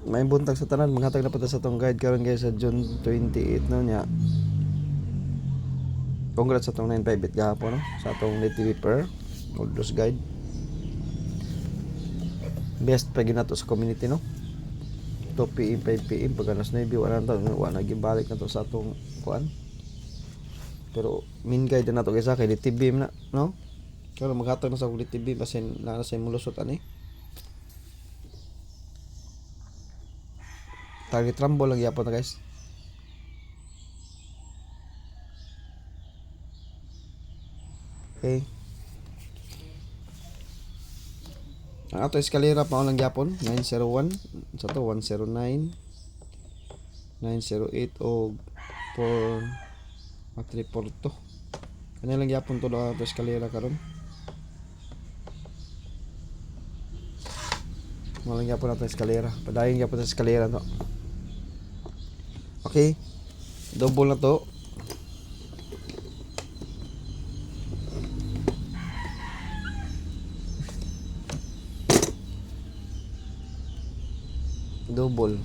may buntag sa tanan, maghatag na po ta sa tong guide karon guys sa June 28 no nya. Congrats sa tong 958 gahapon no, sa atong native per Oldros guide. Best pa ginato sa community no. 2 PM 5 PM pag alas 9 wala na gibalik na to sa atong kuan. Pero main guide na to guys kay DTB na no. Pero maghatag na sa DTB basin na sa mulusot ani. Target rumble lang yapon na guys. Okay. Ang ato eskalera pa lang yapon 901 sa to 109 908 o 4 342. Kanya lang yapon to ang ato eskalera karon. Walang yapon ato eskalera. Padayon yapon sa eskalera no. Okay. Double na to. Double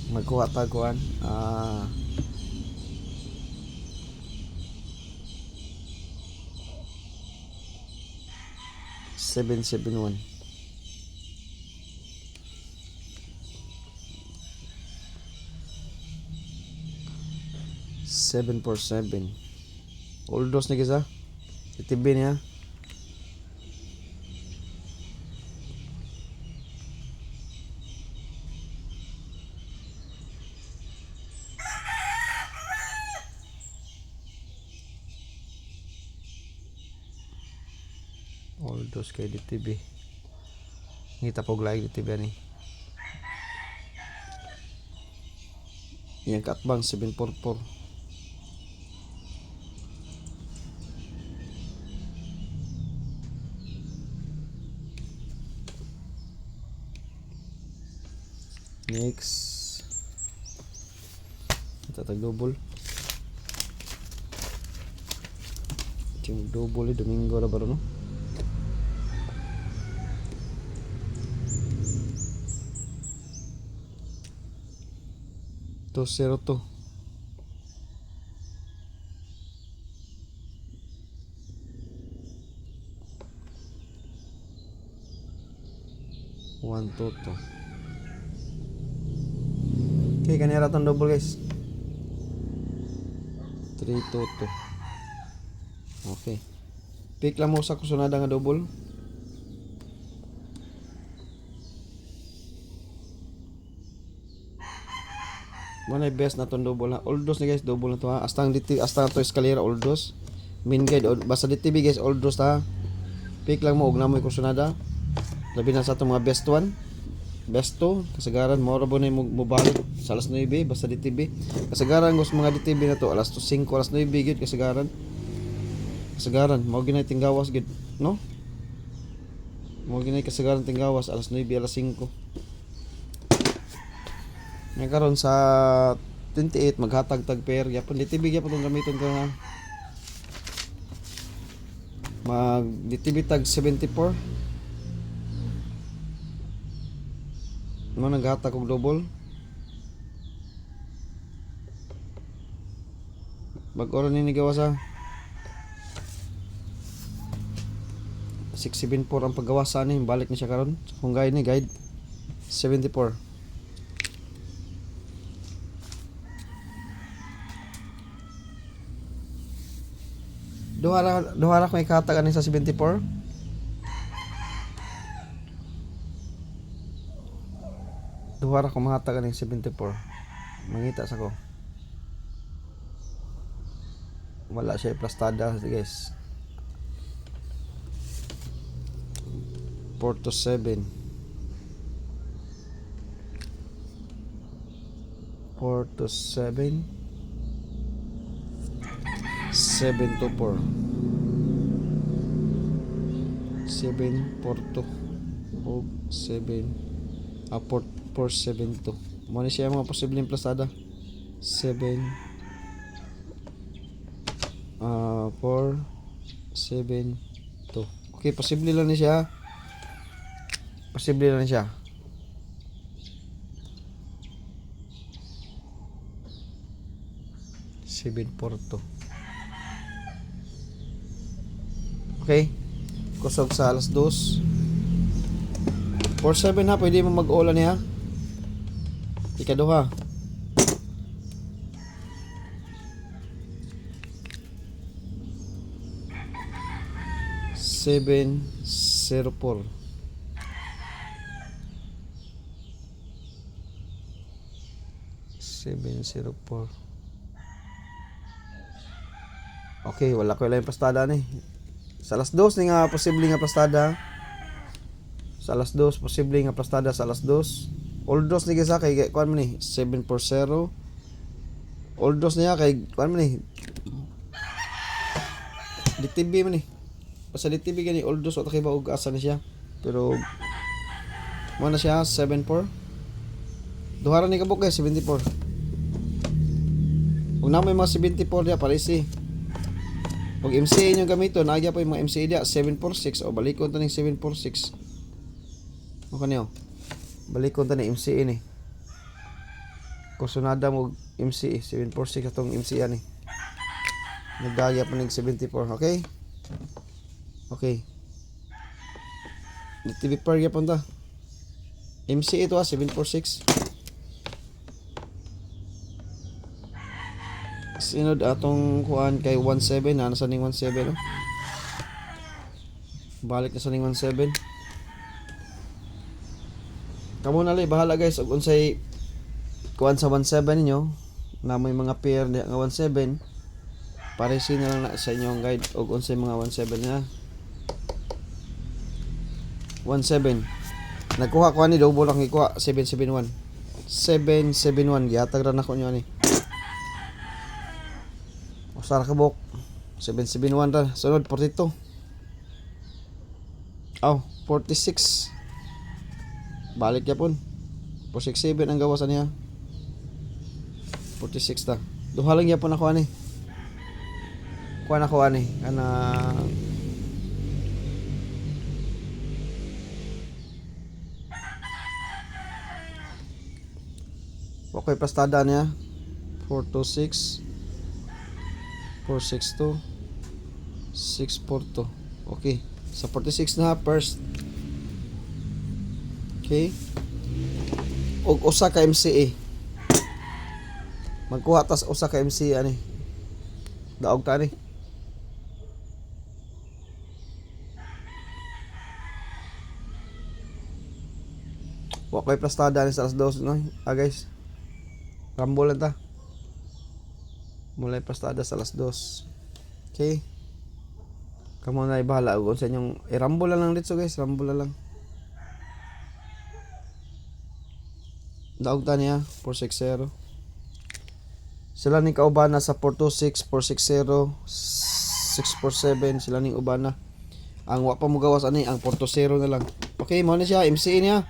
magkuha ta kuan 771 747 Oldros ni kisa itibin niya. Oldros kay DTB ngita pog like DTB ani yang katbang 744 next tatag double yung double Domingo ra ba no. To 02 122. Okay, kanira tong double guys 322. Okay, pick lang mo sa kusunada nga double. Mana best na tong double na Oldros ni guys, double na to ha. Astang to eskalera Oldros. Main guide basta DTB guys Oldros ha. Pick lang mo og namoy kusunada. Labi na sa atong mga best one. Best 2 kasagaran mo ra bo na mo balik sa alas 9 basta DTB. Kasagaran gos mga DTB na to alas 5 alas 9 gyud kasagaran. Kasagaran mao ginay tinggawas gid no. Mao ginay kasagaran tinggawas alas 9 alas 5. Ngayon karon sa 28 maghatag tag pair yapon DTB gyapon tong gamiton ko nga mag DTB tag 74 mo naghatag og double bag-oro ni gawa sa 674 ang paggawa sa ani balik ni siya karon kung guide ni guide 74. Duha ra ko ikatag ani sa 74. Duha ra ko mahatag ani 74. Mangita sa ko. Wala siya plastada guys. 4 to 7. 4 to 7. 7 to 4. 7 4 to o 7 4 7 to. Mo ni siya mga posibleng plastada. 7 4 7 to. Okay, posible lang ni siya. Posible lang siya. 7.4 to. Okay? Kusog sa alas 2. 4.7 ha, pwede mo mag-ola niya. Ikaduha. Seven 04. Okay, wala ko lang yung pastada ni. Sa alas 2 ni nga posible nga pastada. Sa alas 2 posible nga pastada sa alas 2. Oldos ni gisa kay kuan man ni 740. Oldos niya kay kuan man ni DTB man ni. Sa DTB gani oldos o kay ba og asa na siya. Pero mo na siya 74. Duhara ni kabuk kay 74. Kung na may mga 74 dia parisi. Og MCA inyong gamiton, nagya pa yung mga MCA dia 746 o balikon ta ning 746. O kaniyo. Balikon ta ni MCA ni. Kursunada mo MCA 746 atong MCA ni. Nagdagya pa ning 74, okay? Okay. DTV per gyapon ta. MCA to 746. Sinod atong kuan kay 17 na nasa ning 17 no? Balik na sa ning 17. Kamo na lay bahala guys og unsay kuan sa 17 ninyo na may mga pair nga 17 paresin na lang na sa inyong guide og unsay mga 17 na 17 nagkuha ko ni double lang ikuha 771 gihatag ra nako nyo ni usara ka bok 771 ra sunod 42 46 balik yapon 467 ang gawasan niya 46 ta duha lang yapon ako ani kuha na ko ani ana okay pastada niya 426 462 642 okay sa 46 na first okay og usa ka MCA magkuha tas usa ka MCA ani daog ta ni wa koy plastada ni sa alas 2 no guys rambol lang ta mulai pastada sa alas 2. Okay. Kamo na ibahala og sa inyong irambol lang dito guys, rambol lang. Daog ta niya 460. Sila ning kaubana sa 426, 460, 647 sila ning ubana. Ang wa pa mo gawas ani ang 420 na lang. Okay, mo na siya MCA niya.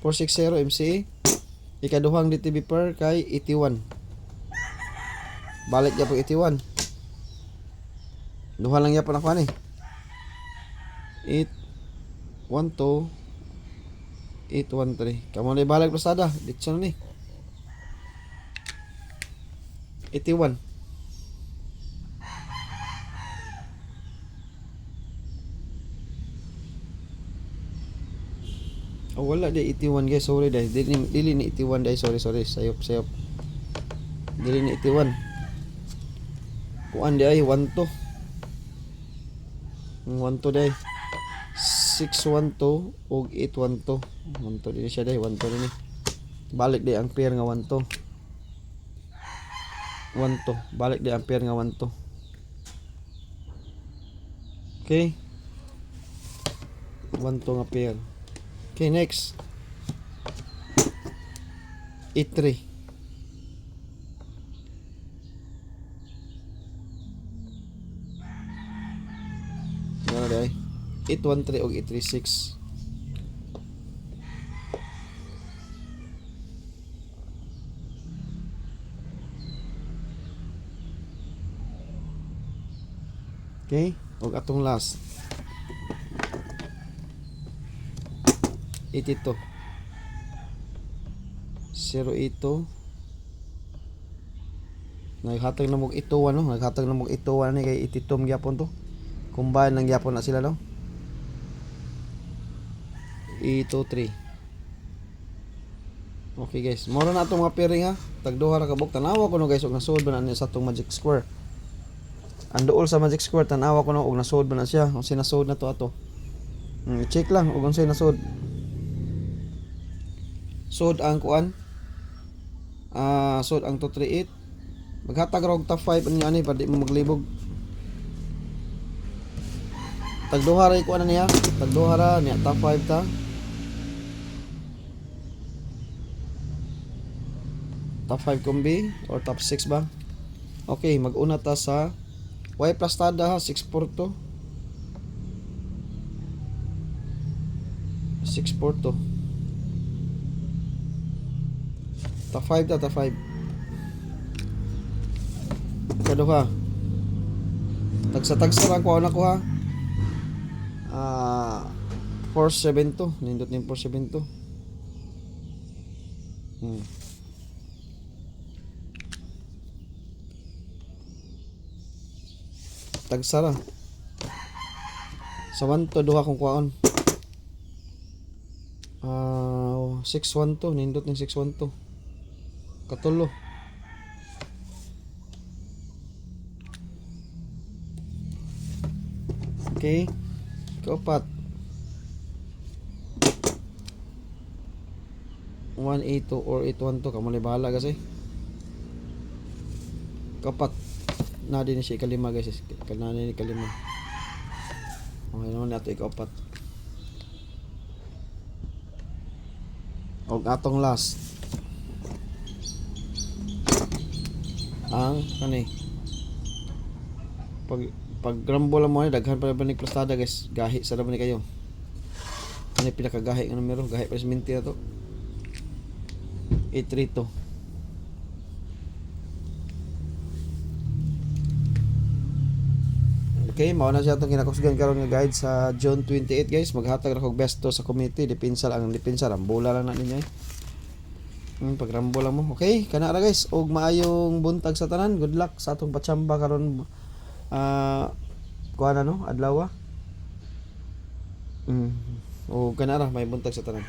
460 MCA. Ikaduhang DTB per kay 81. Balik niya po 81. Duha lang niya po nakuha ni 812 813. Kamu na ibalik pasada dito na ni 81. Oh wala di 81 guys, sorry dai. Dili ni 81 dai, sorry sayop. Dili ni 81. Kuan di ay 12 day 612 og 812 12 din siya day 12 din balik di ang pair nga 12 balik di ang pair nga 12 okay 12 nga pair okay next 83 ano day 813 og 836 okay og atong last 82 082 Naghatag na mo ituwa no, naghatag na mo ituwa ni kay ititom gyapon to. Combine lang gyapon na sila no. Ito 3. Okay guys, moro na atong mga pairing ha. Tagduha ra ka buk tanawa ko no guys og nasud ba na sa atong Magic Square. Ang duol sa Magic Square tanawa ko no og nasud ba na siya. Kung sinasud na to ato. Check lang og unsay nasud. Sud ang kuan. Sud ang 238. Maghatag ra og top 5 ani pa di mo maglibog. Tagduha ra kuan niya. Tagduha ra niya top 5 ta. Top 5 kombi or top 6 ba? Okay, mag-una ta sa Y Plastada ha, 642. 642. Top 5 ta, top 5. Kaduha. Tagsa-tagsa lang ko ako ha. 472, nindot ning 472. Tagsara sa 1 to duha kong kuwaon 612 nindot ng 612 katulo okay kaupat 182 or 812 kamo na bahala kasi kaupat na din siya kalima guys kanana ni kalima okay naman nato ikapat og atong last ang kani pag grumble mo ni daghan pa ba ni plastada guys gahi sa naman ni kayo ano pinaka gahi nga numero gahi pa sa minti na to 832. Okay, mao na siya itong kinakusgan karon nga guide sa June 28 guys. Maghatag ra kog besto sa committee. Depensa lang ang depensa. Rambola lang na ninyo pag rambola mo. Okay, kana ra guys. Og maayong buntag sa tanan. Good luck sa atong patsamba karon kuha na no, adlaw. O kana ra may buntag sa tanan.